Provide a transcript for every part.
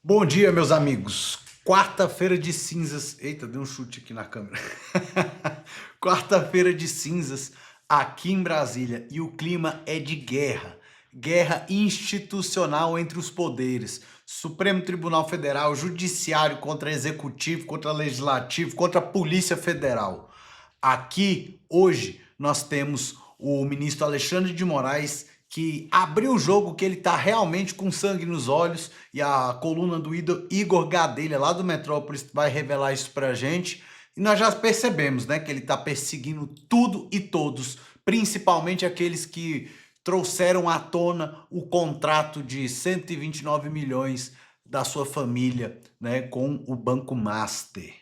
Bom dia, meus amigos. Quarta-feira de cinzas. Eita, deu um chute aqui na câmera. Quarta-feira de cinzas aqui em Brasília e o clima é de guerra. Guerra institucional entre os poderes. Supremo Tribunal Federal, Judiciário contra Executivo, contra Legislativo, contra a Polícia Federal. Aqui, hoje, nós temos o ministro Alexandre de Moraes que abriu o jogo, que ele tá realmente com sangue nos olhos, e a coluna do Igor Gadelha, lá do Metrópolis, vai revelar isso pra gente. E nós já percebemos, né, que ele tá perseguindo tudo e todos, principalmente aqueles que trouxeram à tona o contrato de 129 milhões da sua família, né, com o Banco Master.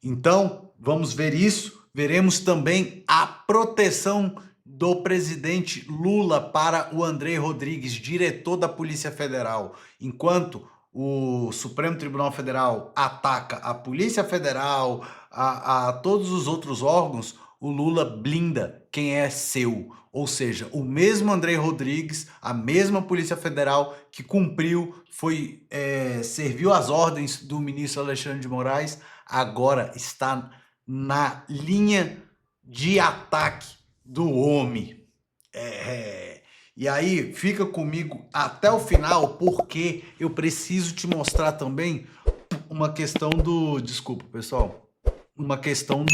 Então, vamos ver isso. Veremos também a proteção do presidente Lula para o André Rodrigues, diretor da Polícia Federal. Enquanto o Supremo Tribunal Federal ataca a Polícia Federal, a todos os outros órgãos, o Lula blinda quem é seu. Ou seja, o mesmo André Rodrigues, a mesma Polícia Federal que cumpriu, serviu às ordens do ministro Alexandre de Moraes, agora está na linha de ataque do homem. E aí, fica comigo até o final, porque eu preciso te mostrar também uma questão do... Desculpa, pessoal. Uma questão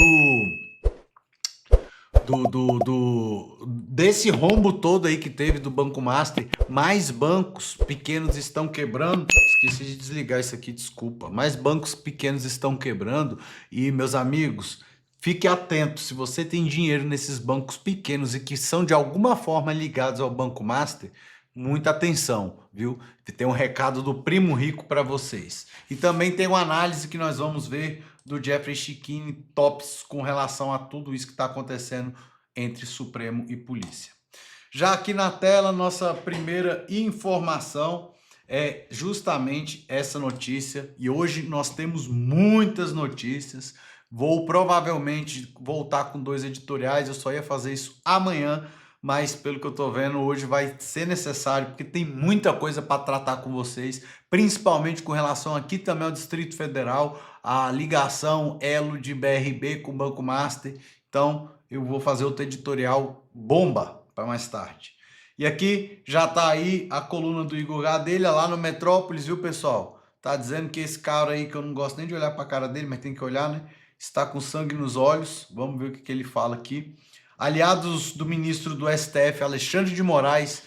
desse rombo todo aí que teve do Banco Master. Mais bancos pequenos estão quebrando. Esqueci de desligar isso aqui, desculpa. Mais bancos pequenos estão quebrando. E, meus amigos, fique atento. Se você tem dinheiro nesses bancos pequenos e que são de alguma forma ligados ao Banco Master, muita atenção, viu? Tem um recado do Primo Rico para vocês. E também tem uma análise que nós vamos ver do Jeffrey Chiquini Tops com relação a tudo isso que está acontecendo entre Supremo e Polícia. Já aqui na tela, nossa primeira informação é justamente essa notícia. E hoje nós temos muitas notícias. Vou provavelmente voltar com 2 editoriais, eu só ia fazer isso amanhã, mas pelo que eu tô vendo, hoje vai ser necessário, porque tem muita coisa para tratar com vocês, principalmente com relação aqui também ao Distrito Federal, a ligação elo de BRB com o Banco Master. Então, eu vou fazer outro editorial bomba para mais tarde. E aqui já tá aí a coluna do Igor Gadelha lá no Metrópolis, viu, pessoal? Tá dizendo que esse cara aí, que eu não gosto nem de olhar para a cara dele, mas tem que olhar, né? Está com sangue nos olhos. Vamos ver o que ele fala aqui. Aliados do ministro do STF, Alexandre de Moraes,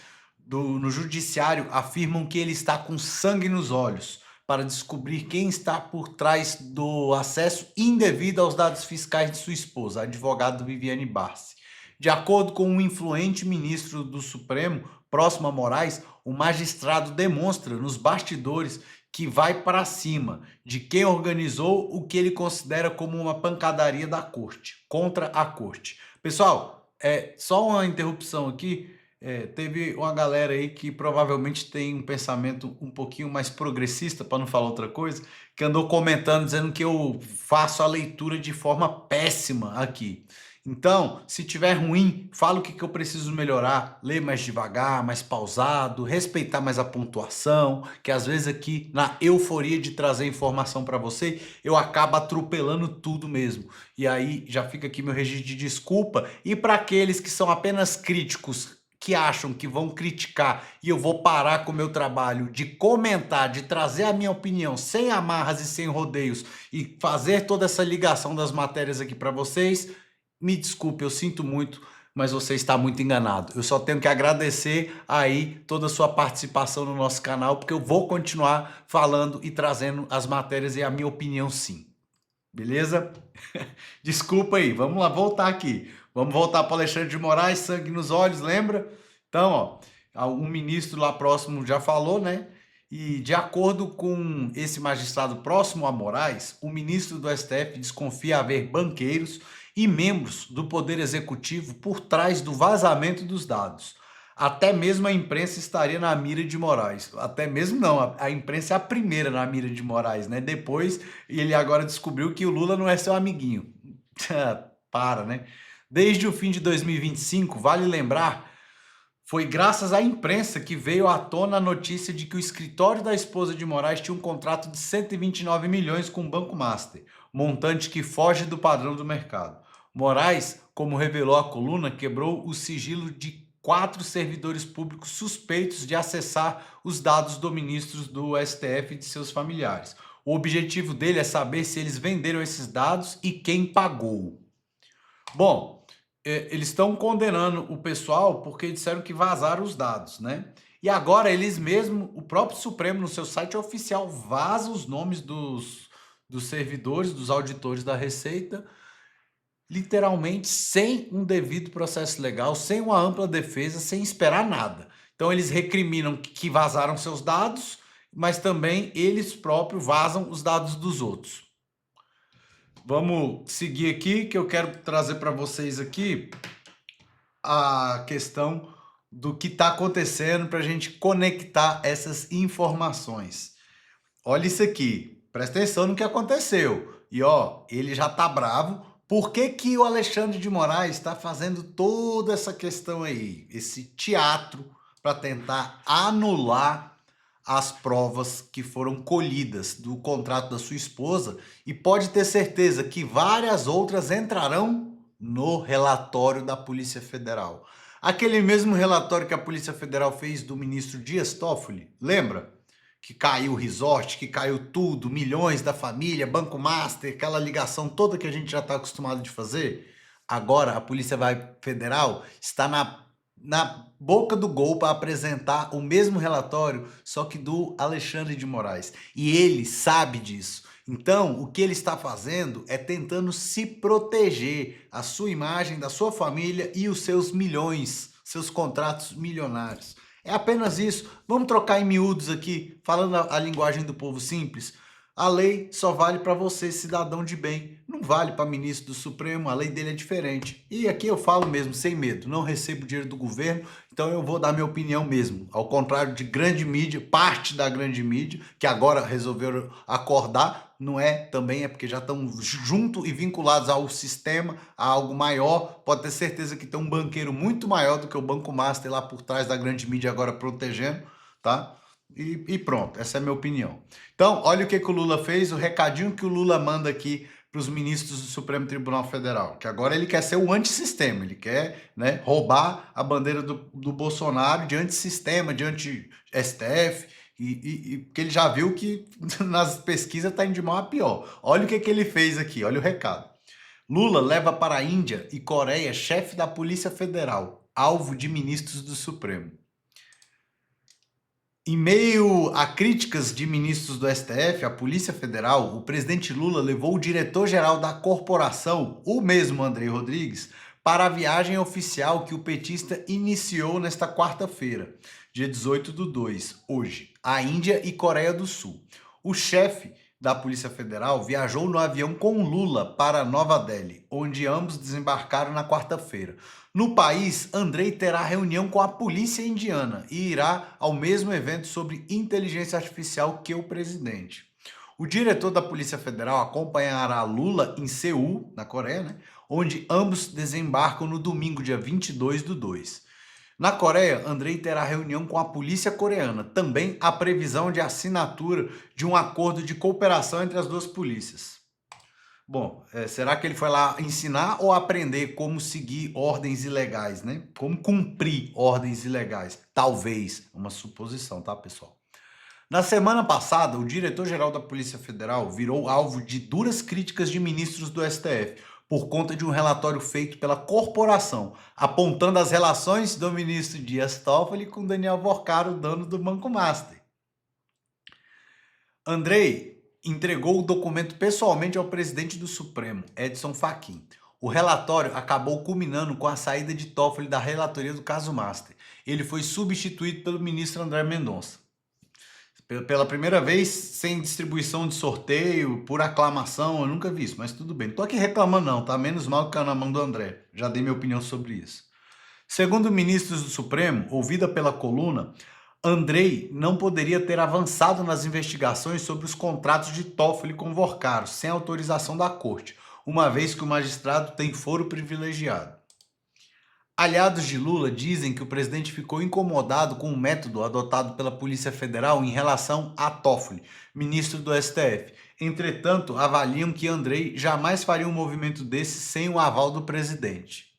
no Judiciário, afirmam que ele está com sangue nos olhos para descobrir quem está por trás do acesso indevido aos dados fiscais de sua esposa, a advogada Viviane Barsi. De acordo com um influente ministro do Supremo, próximo a Moraes, o magistrado demonstra nos bastidores que vai para cima de quem organizou o que ele considera como uma pancadaria da corte, contra a corte. Pessoal, só uma interrupção aqui. Teve uma galera aí que provavelmente tem um pensamento um pouquinho mais progressista, para não falar outra coisa, que andou comentando, dizendo que eu faço a leitura de forma péssima aqui. Então, se tiver ruim, fala o que eu preciso melhorar, ler mais devagar, mais pausado, respeitar mais a pontuação, que às vezes aqui, na euforia de trazer informação para você, eu acabo atropelando tudo mesmo. E aí, já fica aqui meu registro de desculpa. E para aqueles que são apenas críticos, que acham que vão criticar e eu vou parar com o meu trabalho de comentar, de trazer a minha opinião sem amarras e sem rodeios e fazer toda essa ligação das matérias aqui para vocês, me desculpe, eu sinto muito, mas você está muito enganado. Eu só tenho que agradecer aí toda a sua participação no nosso canal, porque eu vou continuar falando e trazendo as matérias e a minha opinião sim. Beleza? Desculpa aí, vamos lá, voltar aqui. Vamos voltar para Alexandre de Moraes, sangue nos olhos, lembra? Então, ó, um ministro lá próximo já falou, né? E de acordo com esse magistrado próximo a Moraes, o ministro do STF desconfia haver banqueiros e membros do Poder Executivo por trás do vazamento dos dados. Até mesmo a imprensa estaria na mira de Moraes. Até mesmo não, a imprensa é a primeira na mira de Moraes, né? Depois, ele agora descobriu que o Lula não é seu amiguinho. Para, né? Desde o fim de 2025, vale lembrar, Foi graças à imprensa que veio à tona a notícia de que o escritório da esposa de Moraes tinha um contrato de 129 milhões com o Banco Master, montante que foge do padrão do mercado. Moraes, como revelou a coluna, quebrou o sigilo de 4 servidores públicos suspeitos de acessar os dados do ministro do STF e de seus familiares. O objetivo dele é saber se eles venderam esses dados e quem pagou. Bom, eles estão condenando o pessoal porque disseram que vazaram os dados, né? E agora eles mesmos, o próprio Supremo, no seu site oficial, vaza os nomes dos servidores, dos auditores da Receita, literalmente sem um devido processo legal, sem uma ampla defesa, sem esperar nada. Então eles recriminam que vazaram seus dados, mas também eles próprios vazam os dados dos outros. Vamos seguir aqui, que eu quero trazer para vocês aqui a questão do que está acontecendo para a gente conectar essas informações. Olha isso aqui, presta atenção no que aconteceu. E ó, ele já tá bravo. Por que que o Alexandre de Moraes está fazendo toda essa questão aí, esse teatro para tentar anular as provas que foram colhidas do contrato da sua esposa, e pode ter certeza que várias outras entrarão no relatório da Polícia Federal. Aquele mesmo relatório que a Polícia Federal fez do ministro Dias Toffoli, lembra? Que caiu o resort, que caiu tudo, milhões da família, Banco Master, aquela ligação toda que a gente já está acostumado de fazer. Agora a Polícia Federal está na boca do gol para apresentar o mesmo relatório, só que do Alexandre de Moraes. E ele sabe disso. Então, o que ele está fazendo é tentando se proteger, a sua imagem, da sua família e os seus milhões, seus contratos milionários. É apenas isso. Vamos trocar em miúdos aqui, falando a linguagem do povo simples. A lei só vale para você, cidadão de bem. Não vale para ministro do Supremo, a lei dele é diferente. E aqui eu falo mesmo, sem medo. Não recebo dinheiro do governo, então eu vou dar minha opinião mesmo. Ao contrário de grande mídia, parte da grande mídia, que agora resolveram acordar, não é também, é porque já estão junto e vinculados ao sistema, a algo maior. Pode ter certeza que tem um banqueiro muito maior do que o Banco Master lá por trás da grande mídia agora protegendo, tá? E pronto, essa é a minha opinião. Então, olha o que o Lula fez, o recadinho que o Lula manda aqui para os ministros do Supremo Tribunal Federal, que agora ele quer ser o antissistema, ele quer, né, roubar a bandeira do Bolsonaro de antissistema, de anti-STF, porque ele já viu que nas pesquisas está indo de mal a pior. Olha o que ele fez aqui, olha o recado. Lula leva para a Índia e Coreia chefe da Polícia Federal, alvo de ministros do Supremo. Em meio a críticas de ministros do STF, a Polícia Federal, o presidente Lula levou o diretor-geral da corporação, o mesmo Andrei Rodrigues, para a viagem oficial que o petista iniciou nesta quarta-feira, dia 18/2, hoje, à Índia e Coreia do Sul. O chefe da Polícia Federal viajou no avião com Lula para Nova Delhi, onde ambos desembarcaram na quarta-feira. No país, Andrei terá reunião com a polícia indiana e irá ao mesmo evento sobre inteligência artificial que o presidente. O diretor da Polícia Federal acompanhará Lula em Seul, na Coreia, né, onde ambos desembarcam no domingo, dia 22/2. Na Coreia, Andrei terá reunião com a polícia coreana. Também há previsão de assinatura de um acordo de cooperação entre as duas polícias. Bom, será que ele foi lá ensinar ou aprender como seguir ordens ilegais, né? Como cumprir ordens ilegais? Talvez, uma suposição, tá, pessoal? Na semana passada, o diretor-geral da Polícia Federal virou alvo de duras críticas de ministros do STF, por conta de um relatório feito pela corporação, apontando as relações do ministro Dias Toffoli com Daniel Porcaro, dono do Banco Master. Andrei entregou o documento pessoalmente ao presidente do Supremo, Edson Fachin. O relatório acabou culminando com a saída de Toffoli da relatoria do caso Master. Ele foi substituído pelo ministro André Mendonça. Pela primeira vez, sem distribuição de sorteio, por aclamação, eu nunca vi isso, mas tudo bem. Não tô aqui reclamando não, tá? Menos mal que caiu na mão do André. Já dei minha opinião sobre isso. Segundo ministros do Supremo, ouvida pela coluna, Andrei não poderia ter avançado nas investigações sobre os contratos de Toffoli com Porcaro, sem autorização da corte, uma vez que o magistrado tem foro privilegiado. Aliados de Lula dizem que o presidente ficou incomodado com o método adotado pela Polícia Federal em relação a Toffoli, ministro do STF. Entretanto, avaliam que Andrei jamais faria um movimento desse sem o aval do presidente.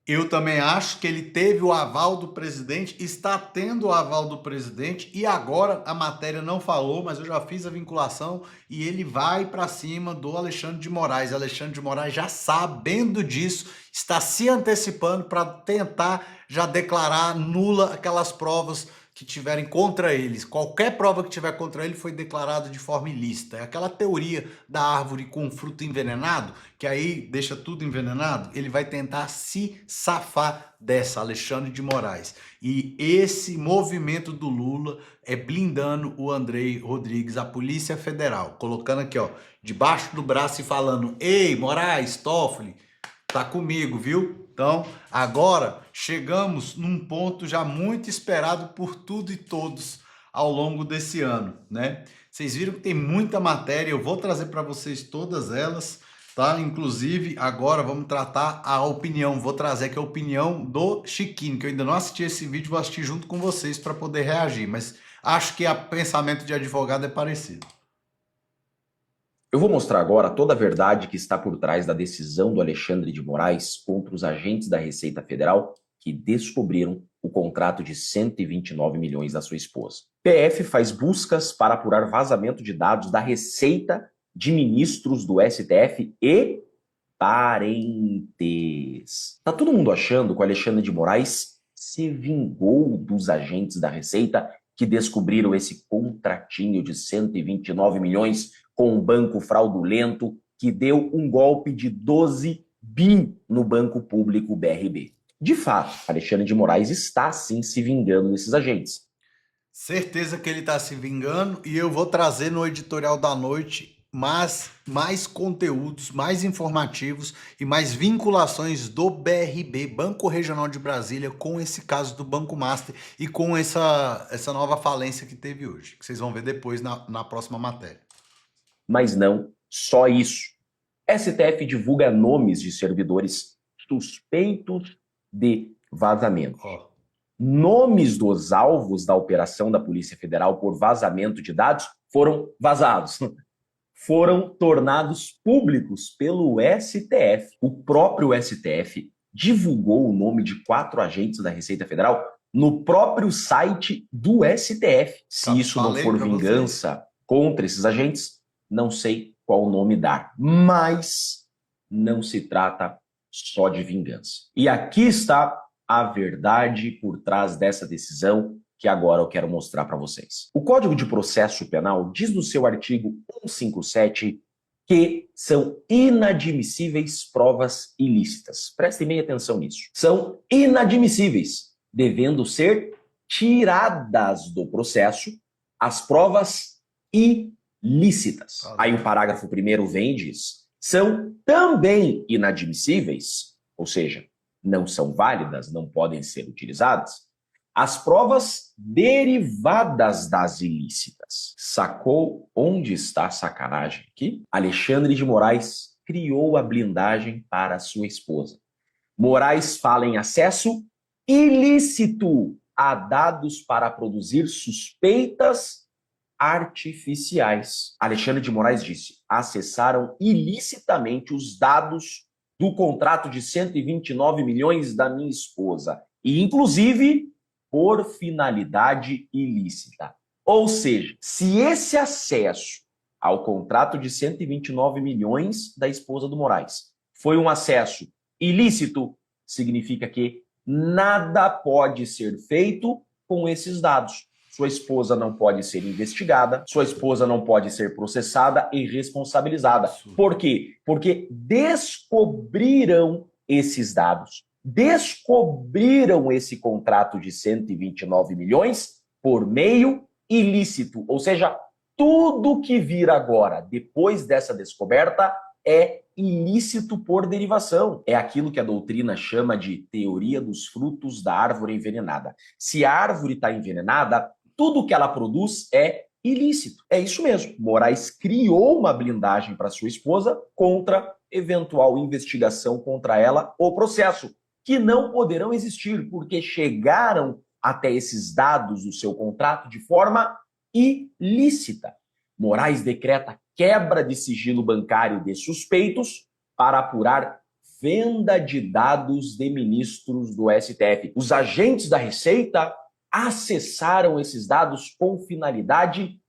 Eu também acho que ele teve o aval do presidente, está tendo o aval do presidente e agora a matéria não falou, mas eu já fiz a vinculação e ele vai para cima do Alexandre de Moraes. Alexandre de Moraes, já sabendo disso, está se antecipando para tentar já declarar nula aquelas provas que tiverem contra eles. Qualquer prova que tiver contra ele foi declarada de forma ilícita. É aquela teoria da árvore com fruto envenenado, que aí deixa tudo envenenado. Ele vai tentar se safar dessa, Alexandre de Moraes. E esse movimento do Lula é blindando o Andrei Rodrigues, a Polícia Federal, colocando aqui, ó, debaixo do braço e falando: ei, Moraes, Toffoli, tá comigo, viu? Então, agora chegamos num ponto já muito esperado por tudo e todos ao longo desse ano, né? Vocês viram que tem muita matéria, eu vou trazer para vocês todas elas, tá? Inclusive, agora vamos tratar a opinião, vou trazer aqui a opinião do Chiquinho, que eu ainda não assisti esse vídeo, vou assistir junto com vocês para poder reagir, mas acho que o pensamento de advogado é parecido. Eu vou mostrar agora toda a verdade que está por trás da decisão do Alexandre de Moraes contra os agentes da Receita Federal que descobriram o contrato de 129 milhões da sua esposa. PF faz buscas para apurar vazamento de dados da Receita de ministros do STF e parentes. Tá todo mundo achando que o Alexandre de Moraes se vingou dos agentes da Receita que descobriram esse contratinho de 129 milhões com um banco fraudulento que deu um golpe de 12 bi no Banco Público BRB. De fato, Alexandre de Moraes está sim se vingando desses agentes. Certeza que ele está se vingando e eu vou trazer no editorial da noite mais conteúdos, mais informativos e mais vinculações do BRB, Banco Regional de Brasília, com esse caso do Banco Master e com essa nova falência que teve hoje, que vocês vão ver depois na próxima matéria. Mas não só isso. STF divulga nomes de servidores suspeitos de vazamento. Nomes dos alvos da operação da Polícia Federal por vazamento de dados foram vazados. Foram tornados públicos pelo STF. O próprio STF divulgou o nome de 4 agentes da Receita Federal no próprio site do STF. Se isso não for vingança contra esses agentes, não sei qual nome dar. Mas não se trata só de vingança. E aqui está a verdade por trás dessa decisão que agora eu quero mostrar para vocês. O Código de Processo Penal diz no seu artigo 157 que são inadmissíveis provas ilícitas. Prestem bem atenção nisso. São inadmissíveis, devendo ser tiradas do processo as provas ilícitas. Aí o parágrafo 1º vem e diz: são também inadmissíveis, ou seja, não são válidas, não podem ser utilizadas, as provas derivadas das ilícitas. Sacou onde está a sacanagem aqui? Alexandre de Moraes criou a blindagem para sua esposa. Moraes fala em acesso ilícito a dados para produzir suspeitas artificiais. Alexandre de Moraes disse: acessaram ilicitamente os dados do contrato de 129 milhões da minha esposa, e inclusive por finalidade ilícita. Ou seja, se esse acesso ao contrato de 129 milhões da esposa do Moraes foi um acesso ilícito, significa que nada pode ser feito com esses dados. Sua esposa não pode ser investigada, sua esposa não pode ser processada e responsabilizada. Por quê? Porque descobriram esses dados, descobriram esse contrato de 129 milhões por meio ilícito. Ou seja, tudo que vir agora, depois dessa descoberta, é ilícito por derivação. É aquilo que a doutrina chama de teoria dos frutos da árvore envenenada. Se a árvore está envenenada, tudo que ela produz é ilícito. É isso mesmo. Moraes criou uma blindagem para sua esposa contra eventual investigação contra ela ou processo. que não poderão existir, porque chegaram até esses dados do seu contrato de forma ilícita. Moraes decreta quebra de sigilo bancário de suspeitos para apurar venda de dados de ministros do STF. Os agentes da Receita acessaram esses dados com finalidade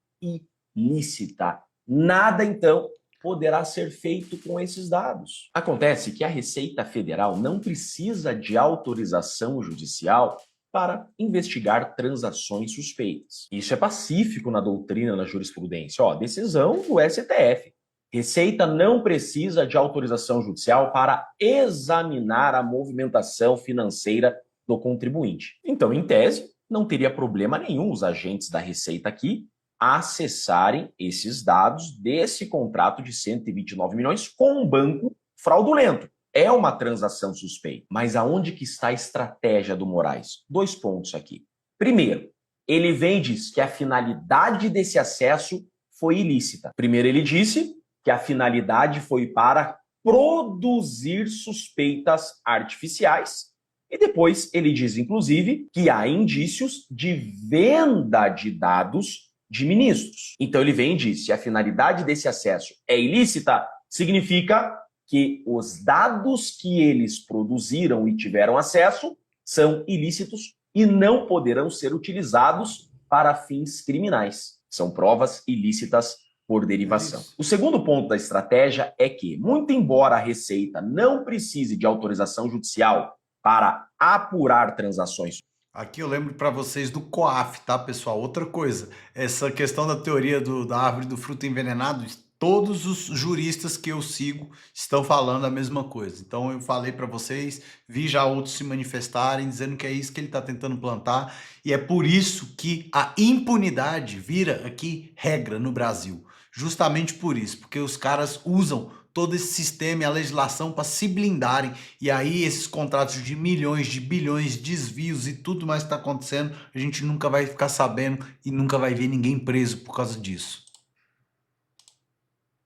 ilícita. Nada, então, poderá ser feito com esses dados. Acontece que a Receita Federal não precisa de autorização judicial para investigar transações suspeitas. Isso é pacífico na doutrina, na jurisprudência. Decisão do STF. Receita não precisa de autorização judicial para examinar a movimentação financeira do contribuinte. Então, em tese, não teria problema nenhum os agentes da Receita aqui acessarem esses dados desse contrato de 129 milhões com um banco fraudulento. É uma transação suspeita. Mas aonde que está a estratégia do Moraes? 2 pontos aqui. Primeiro, ele vem e diz que a finalidade desse acesso foi ilícita. Primeiro, ele disse que a finalidade foi para produzir suspeitas artificiais. E depois ele diz, inclusive, que há indícios de venda de dados de ministros. Então ele vem e diz, se a finalidade desse acesso é ilícita, significa que os dados que eles produziram e tiveram acesso são ilícitos e não poderão ser utilizados para fins criminais. São provas ilícitas por derivação. O segundo ponto da estratégia é que, muito embora a Receita não precise de autorização judicial para apurar transações. Aqui eu lembro para vocês do COAF, tá, pessoal? Outra coisa, essa questão da teoria da árvore do fruto envenenado, todos os juristas que eu sigo estão falando a mesma coisa. Então eu falei para vocês, vi já outros se manifestarem, dizendo que é isso que ele está tentando plantar, e é por isso que a impunidade vira aqui regra no Brasil. Justamente por isso, porque os caras usam todo esse sistema e a legislação para se blindarem, e aí esses contratos de milhões, de bilhões, desvios e tudo mais que está acontecendo, a gente nunca vai ficar sabendo e nunca vai ver ninguém preso por causa disso.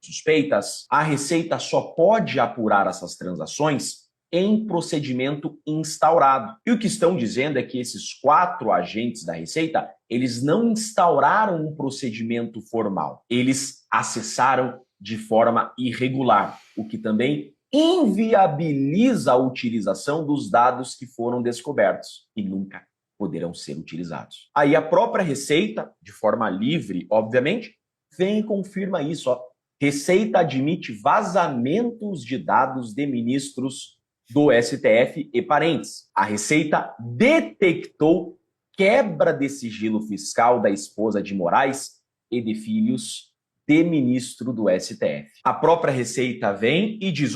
Suspeitas, a Receita só pode apurar essas transações em procedimento instaurado. E o que estão dizendo é que esses 4 agentes da Receita, eles não instauraram um procedimento formal. Eles acessaram de forma irregular, o que também inviabiliza a utilização dos dados que foram descobertos e nunca poderão ser utilizados. Aí a própria Receita, de forma livre, obviamente, vem e confirma isso. Receita admite vazamentos de dados de ministros do STF e parentes. A Receita detectou quebra de sigilo fiscal da esposa de Moraes e de filhos de ministro do STF. A própria Receita vem e diz,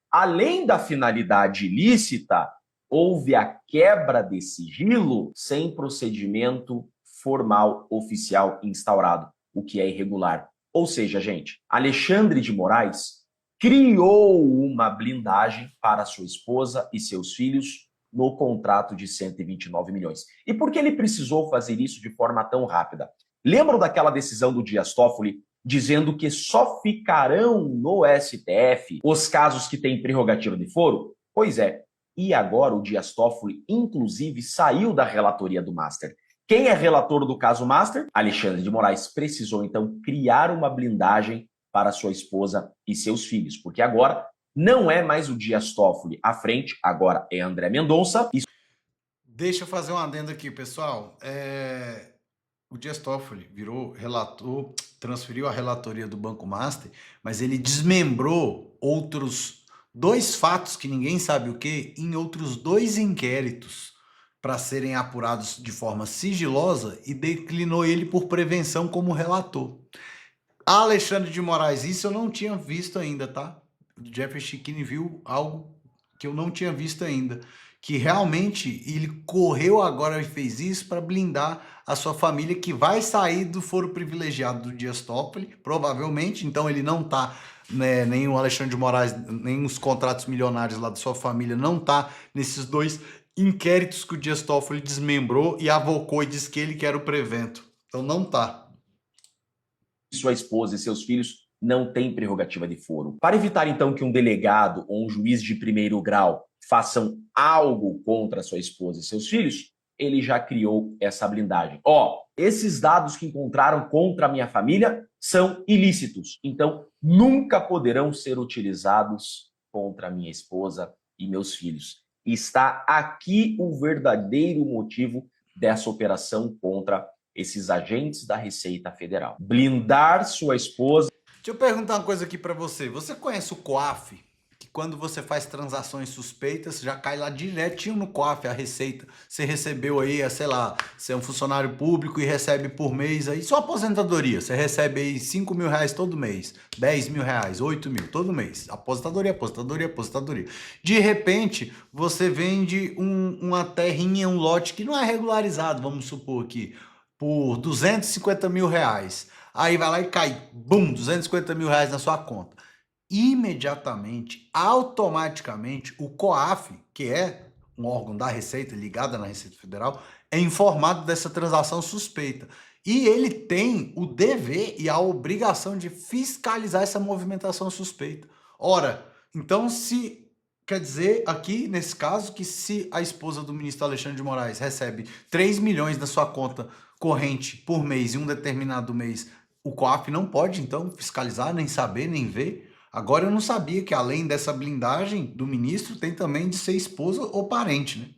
além da finalidade ilícita, houve a quebra de sigilo sem procedimento formal oficial instaurado, o que é irregular. Ou seja, gente, Alexandre de Moraes criou uma blindagem para sua esposa e seus filhos no contrato de 129 milhões. E por que ele precisou fazer isso de forma tão rápida? Lembram daquela decisão do Dias Toffoli dizendo que só ficarão no STF os casos que têm prerrogativa de foro? Pois é. E agora o Dias Toffoli, inclusive, saiu da relatoria do Master. Quem é relator do caso Master? Alexandre de Moraes precisou, então, criar uma blindagem para sua esposa e seus filhos, porque agora não é mais o Dias Toffoli à frente, agora é André Mendonça. Deixa eu fazer um adendo aqui, pessoal. O Dias Toffoli virou relator, transferiu a relatoria do Banco Master, mas ele desmembrou outros 2 fatos que ninguém sabe o que, em outros 2 inquéritos para serem apurados de forma sigilosa e declinou ele por prevenção como relator. Alexandre de Moraes, isso eu não tinha visto ainda, tá? O Jeffrey Chiquini viu algo que eu não tinha visto ainda, que realmente ele correu agora e fez isso para blindar a sua família, que vai sair do foro privilegiado do Dias Toffoli, provavelmente, então ele não tá, né, nem o Alexandre de Moraes, nem os contratos milionários lá da sua família, não tá nesses 2 inquéritos que o Dias Toffoli desmembrou e avocou e disse que ele quer o prevento. Então não tá. Sua esposa e seus filhos não têm prerrogativa de foro. Para evitar, então, que um delegado ou um juiz de primeiro grau façam algo contra sua esposa e seus filhos, ele já criou essa blindagem. Esses dados que encontraram contra a minha família são ilícitos, então nunca poderão ser utilizados contra a minha esposa e meus filhos. Está aqui o verdadeiro motivo dessa operação contra esses agentes da Receita Federal. Blindar sua esposa. Deixa eu perguntar uma coisa aqui para você. Você conhece o COAF? Que quando você faz transações suspeitas, já cai lá direitinho no COAF, a Receita. Você recebeu aí, sei lá, você é um funcionário público e recebe por mês aí, sua aposentadoria, você recebe aí 5 mil reais todo mês, 10 mil reais, 8 mil todo mês. Aposentadoria, aposentadoria, aposentadoria. De repente, você vende uma terrinha, um lote que não é regularizado, vamos supor aqui, por 250 mil reais. Aí vai lá e cai, bum, 250 mil reais na sua conta. Imediatamente, automaticamente, o COAF, que é um órgão da Receita, ligado na Receita Federal, é informado dessa transação suspeita. E ele tem o dever e a obrigação de fiscalizar essa movimentação suspeita. Ora, então quer dizer, aqui, nesse caso, que se a esposa do ministro Alexandre de Moraes recebe 3 milhões na sua conta corrente por mês, em um determinado mês, o COAF não pode, então, fiscalizar, nem saber, nem ver. Agora eu não sabia que além dessa blindagem do ministro, tem também de ser esposa ou parente, né?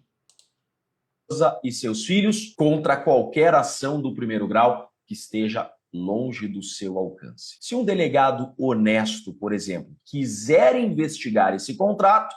E seus filhos contra qualquer ação do primeiro grau que esteja longe do seu alcance. Se um delegado honesto, por exemplo, quiser investigar esse contrato,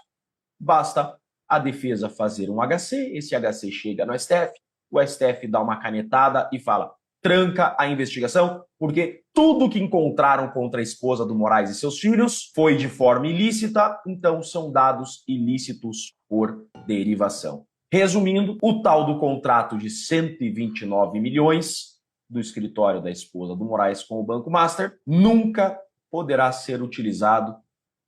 basta a defesa fazer um HC, esse HC chega no STF, o STF dá uma canetada e fala: tranca a investigação, porque tudo que encontraram contra a esposa do Moraes e seus filhos foi de forma ilícita, então são dados ilícitos por derivação. Resumindo, o tal do contrato de 129 milhões do escritório da esposa do Moraes com o Banco Master nunca poderá ser utilizado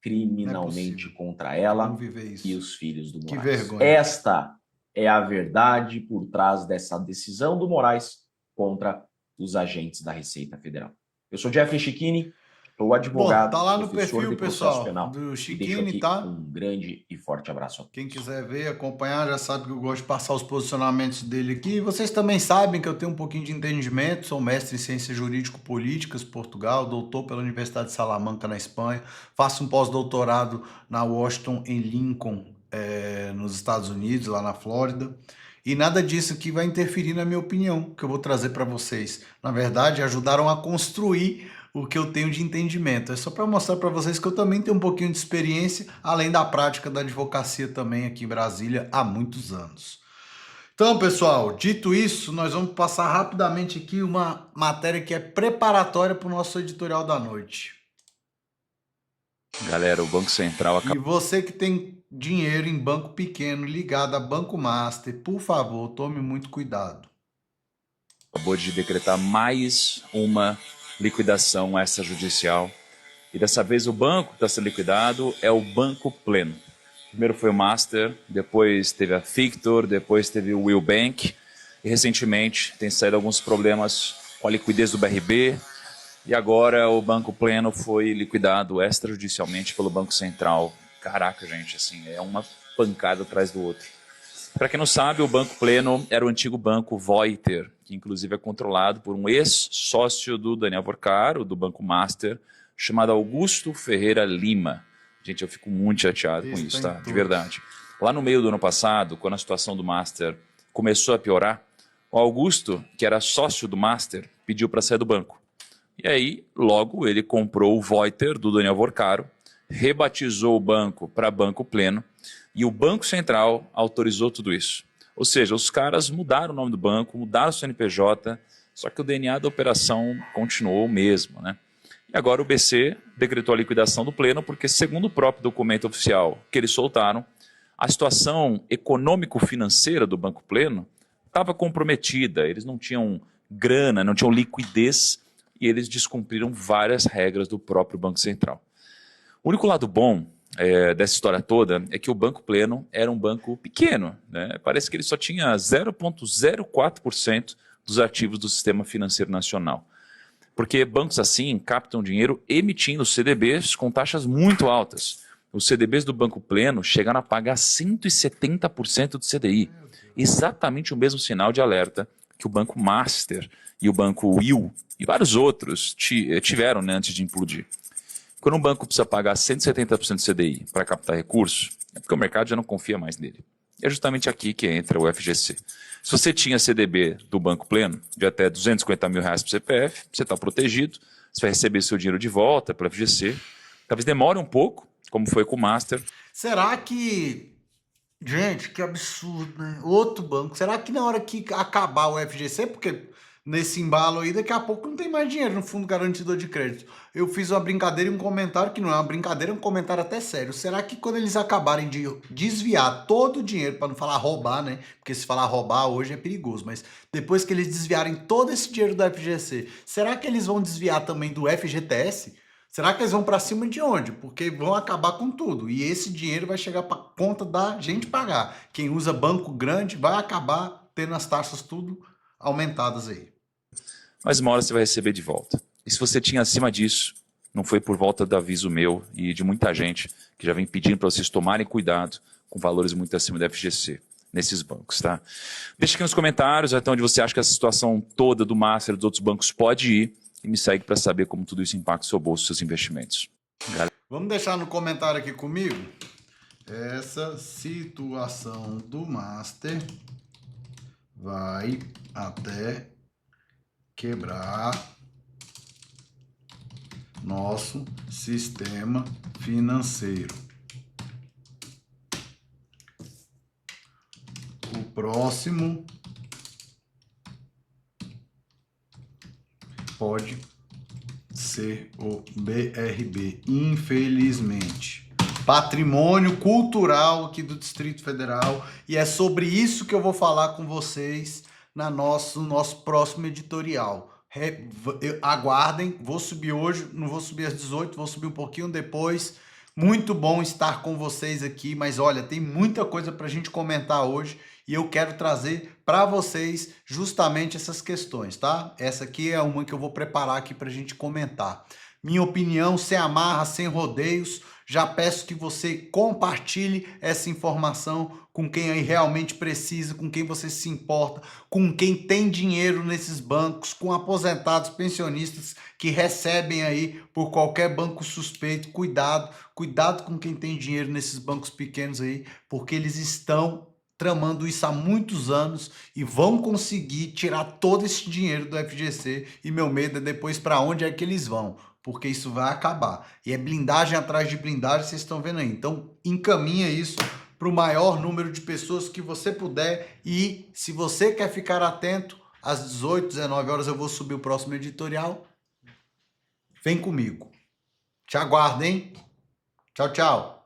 criminalmente contra ela e os filhos do Moraes. Que vergonha. Esta é a verdade por trás dessa decisão do Moraes contra os agentes da Receita Federal. Eu sou Jeffrey Chiquini, sou advogado, tá lá no professor perfil, de processo pessoal, penal. do Chiquini, deixo aqui tá? Um grande e forte abraço. Quem quiser ver, acompanhar, já sabe que eu gosto de passar os posicionamentos dele aqui. Vocês também sabem que eu tenho um pouquinho de entendimento, sou mestre em Ciências Jurídico-Políticas, Portugal, doutor pela Universidade de Salamanca, na Espanha, faço um pós-doutorado na Washington, em Lincoln, nos Estados Unidos, lá na Flórida. E nada disso aqui vai interferir na minha opinião, que eu vou trazer para vocês. Na verdade, ajudaram a construir o que eu tenho de entendimento. É só para mostrar para vocês que eu também tenho um pouquinho de experiência, além da prática da advocacia também aqui em Brasília há muitos anos. Então, pessoal, dito isso, nós vamos passar rapidamente aqui uma matéria que é preparatória para o nosso editorial da noite. Galera, o Banco Central... E você que tem dinheiro em banco pequeno ligado a Banco Master, por favor, tome muito cuidado. Acabou de decretar mais uma liquidação extrajudicial. E dessa vez o banco que está sendo liquidado é o Banco Pleno. Primeiro foi o Master, depois teve a Victor, depois teve o Will Bank. E recentemente tem saído alguns problemas com a liquidez do BRB. E agora o Banco Pleno foi liquidado extrajudicialmente pelo Banco Central. Caraca, gente, assim, é uma pancada atrás do outro. Para quem não sabe, o Banco Pleno era o antigo Banco Voiter, que inclusive é controlado por um ex-sócio do Daniel Porcaro, do Banco Master, chamado Augusto Ferreira Lima. Gente, eu fico muito chateado com isso, tá? De verdade. Lá no meio do ano passado, quando a situação do Master começou a piorar, o Augusto, que era sócio do Master, pediu para sair do banco. E aí, logo, ele comprou o Voiter do Daniel Porcaro, rebatizou o banco para Banco Pleno e o Banco Central autorizou tudo isso. Ou seja, os caras mudaram o nome do banco, mudaram o CNPJ, só que o DNA da operação continuou o mesmo, né? E agora o BC decretou a liquidação do Pleno porque, segundo o próprio documento oficial que eles soltaram, a situação econômico-financeira do Banco Pleno estava comprometida, eles não tinham grana, não tinham liquidez e eles descumpriram várias regras do próprio Banco Central. O único lado bom dessa história toda é que o Banco Pleno era um banco pequeno, né? Parece que ele só tinha 0,04% dos ativos do sistema financeiro nacional. Porque bancos assim captam dinheiro emitindo CDBs com taxas muito altas. os CDBs do Banco Pleno chegaram a pagar 170% do CDI. Exatamente o mesmo sinal de alerta que o Banco Master e o Banco Will e vários outros tiveram, né, antes de implodir. Quando um banco precisa pagar 170% do CDI para captar recursos, é porque o mercado já não confia mais nele. E é justamente aqui que entra o FGC. Se você tinha CDB do Banco Pleno de até R$250 mil por CPF, você está protegido, você vai receber seu dinheiro de volta pelo FGC. Talvez demore um pouco, como foi com o Master. Será que... Gente, que absurdo, né? Outro banco. Será que na hora que acabar o FGC, porque nesse embalo aí, daqui a pouco não tem mais dinheiro no Fundo Garantidor de Crédito. Eu fiz uma brincadeira e um comentário que não é uma brincadeira, é um comentário até sério. Será que quando eles acabarem de desviar todo o dinheiro, para não falar roubar, né? Porque se falar roubar hoje é perigoso, mas depois que eles desviarem todo esse dinheiro do FGC, será que eles vão desviar também do FGTS? Será que eles vão para cima de onde? Porque vão acabar com tudo. E esse dinheiro vai chegar para conta da gente pagar. Quem usa banco grande vai acabar tendo as taxas tudo aumentadas aí. Mas uma hora você vai receber de volta. E se você tinha acima disso, não foi por volta do aviso meu e de muita gente que já vem pedindo para vocês tomarem cuidado com valores muito acima do FGC nesses bancos, tá? Deixa aqui nos comentários até onde você acha que essa situação toda do Master e dos outros bancos pode ir. E me segue para saber como tudo isso impacta o seu bolso e seus investimentos. Vamos deixar no comentário aqui comigo? Essa situação do Master vai até quebrar nosso sistema financeiro. O próximo pode ser o BRB, infelizmente. Patrimônio cultural aqui do Distrito Federal, e é sobre isso que eu vou falar com vocês no nosso próximo editorial. Aguardem, vou subir hoje, não vou subir às 18, vou subir um pouquinho depois. Muito bom estar com vocês aqui, mas olha, tem muita coisa para a gente comentar hoje e eu quero trazer para vocês justamente essas questões, tá? Essa aqui é uma que eu vou preparar aqui para a gente comentar. Minha opinião, sem amarra, sem rodeios. Já peço que você compartilhe essa informação com quem aí realmente precisa, com quem você se importa, com quem tem dinheiro nesses bancos, com aposentados, pensionistas que recebem aí por qualquer banco suspeito. Cuidado, cuidado com quem tem dinheiro nesses bancos pequenos aí, porque eles estão tramando isso há muitos anos e vão conseguir tirar todo esse dinheiro do FGC, e meu medo é depois para onde é que eles vão, porque isso vai acabar. E é blindagem atrás de blindagem, vocês estão vendo aí. Então, encaminha isso para o maior número de pessoas que você puder, e se você quer ficar atento, às 18, 19 horas eu vou subir o próximo editorial. Vem comigo. Te aguardo, hein? Tchau, tchau.